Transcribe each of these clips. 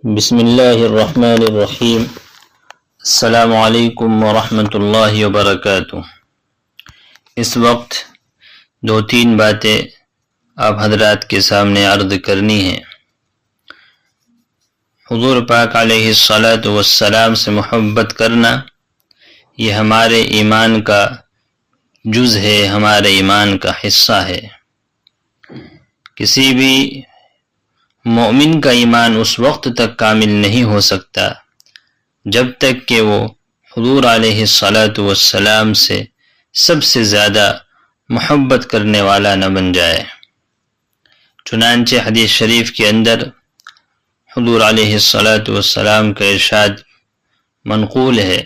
بسم اللہ الرحمن الرحیم۔ السلام علیکم ورحمۃ اللہ وبرکاتہ۔ اس وقت 2-3 باتیں آپ حضرات کے سامنے عرض کرنی ہیں۔ حضور پاک علیہ الصلاۃ والسلام سے محبت کرنا یہ ہمارے ایمان کا جز ہے، ہمارے ایمان کا حصہ ہے۔ کسی بھی مومن کا ایمان اس وقت تک کامل نہیں ہو سکتا جب تک کہ وہ حضور علیہ الصلاۃ والسلام سے سب سے زیادہ محبت کرنے والا نہ بن جائے۔ چنانچہ حدیث شریف کے اندر حضور علیہ الصلاۃ والسلام کا ارشاد منقول ہے۔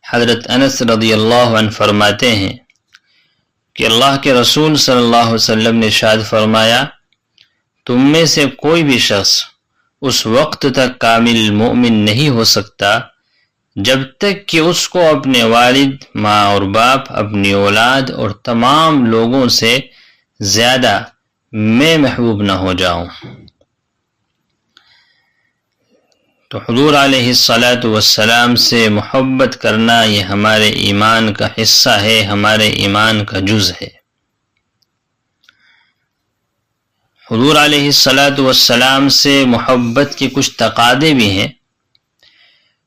حضرت انس رضی اللہ عنہ فرماتے ہیں کہ اللہ کے رسول صلی اللہ علیہ وسلم نے ارشاد فرمایا، تم میں سے کوئی بھی شخص اس وقت تک کامل مومن نہیں ہو سکتا جب تک کہ اس کو اپنے والد، ماں اور باپ، اپنی اولاد اور تمام لوگوں سے زیادہ میں محبوب نہ ہو جاؤں۔ تو حضور علیہ الصلاۃ والسلام سے محبت کرنا یہ ہمارے ایمان کا حصہ ہے، ہمارے ایمان کا جز ہے۔ حضور علیہ الصلاۃ والسلام سے محبت کے کچھ تقاضے بھی ہیں۔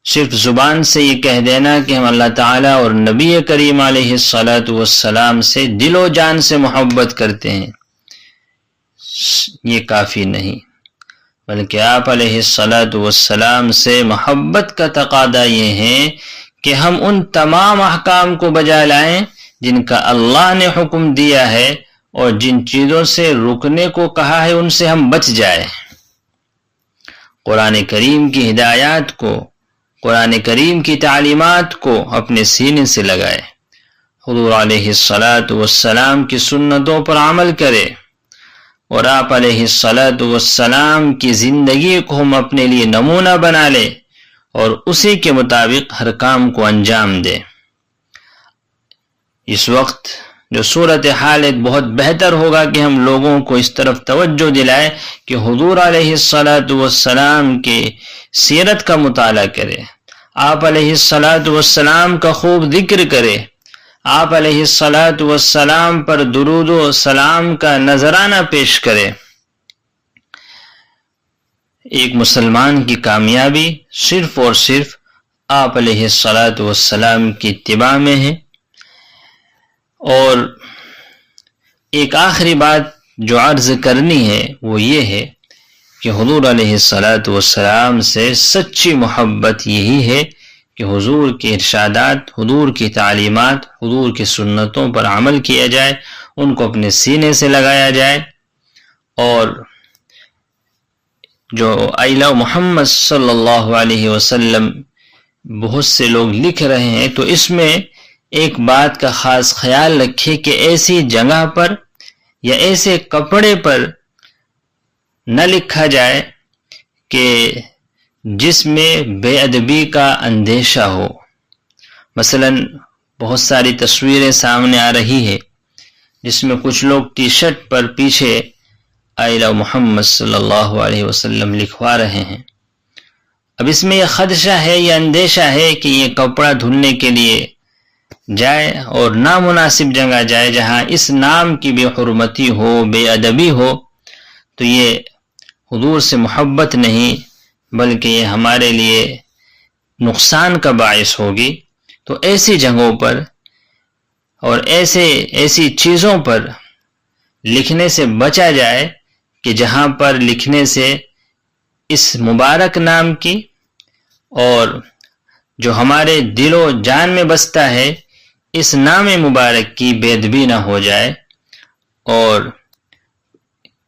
صرف زبان سے یہ کہہ دینا کہ ہم اللہ تعالیٰ اور نبی کریم علیہ الصلاۃ والسلام سے دل و جان سے محبت کرتے ہیں، یہ کافی نہیں، بلکہ آپ علیہ الصلاۃ والسلام سے محبت کا تقاضا یہ ہے کہ ہم ان تمام احکام کو بجا لائیں جن کا اللہ نے حکم دیا ہے، اور جن چیزوں سے رکنے کو کہا ہے ان سے ہم بچ جائیں۔ قرآن کریم کی ہدایات کو، قرآن کریم کی تعلیمات کو اپنے سینے سے لگائے، حضور علیہ الصلاۃ والسلام کی سنتوں پر عمل کرے، اور آپ علیہ الصلاۃ والسلام کی زندگی کو ہم اپنے لیے نمونہ بنا لیں اور اسی کے مطابق ہر کام کو انجام دیں۔ اس وقت جو صورتحال ایک بہت بہتر ہوگا کہ ہم لوگوں کو اس طرف توجہ دلائے کہ حضور علیہ الصلاۃ والسلام کی سیرت کا مطالعہ کرے، آپ علیہ الصلاۃ والسلام کا خوب ذکر کرے، آپ علیہ الصلاۃ والسلام پر درود و سلام کا نذرانہ پیش کرے۔ ایک مسلمان کی کامیابی صرف اور صرف آپ علیہ الصلاۃ والسلام کی اتباع میں ہے۔ اور ایک آخری بات جو عرض کرنی ہے وہ یہ ہے کہ حضور علیہ الصلاۃ والسلام سے سچی محبت یہی ہے کہ حضور کے ارشادات، حضور کی تعلیمات، حضور کی سنتوں پر عمل کیا جائے، ان کو اپنے سینے سے لگایا جائے۔ اور جو I love محمد صلی اللہ علیہ وسلم بہت سے لوگ لکھ رہے ہیں، تو اس میں ایک بات کا خاص خیال رکھے کہ ایسی جگہ پر یا ایسے کپڑے پر نہ لکھا جائے کہ جس میں بے ادبی کا اندیشہ ہو۔ مثلا بہت ساری تصویریں سامنے آ رہی ہے جس میں کچھ لوگ ٹی شرٹ پر پیچھے I love محمد صلی اللہ علیہ وسلم لکھوا رہے ہیں۔ اب اس میں یہ خدشہ ہے، یہ اندیشہ ہے کہ یہ کپڑا دھلنے کے لیے جائے اور نامناسب جگہ جائے جہاں اس نام کی بے حرمتی ہو، بے ادبی ہو، تو یہ حضور سے محبت نہیں بلکہ یہ ہمارے لیے نقصان کا باعث ہوگی۔ تو ایسی جگہوں پر اور ایسی چیزوں پر لکھنے سے بچا جائے کہ جہاں پر لکھنے سے اس مبارک نام کی اور جو ہمارے دل و جان میں بستا ہے اس نام مبارک کی بے ادبی نہ ہو جائے اور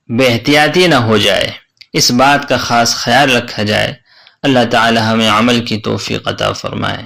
بے احتیاطی نہ ہو جائے، اس بات کا خاص خیال رکھا جائے۔ اللہ تعالی ہمیں عمل کی توفیق عطا فرمائے۔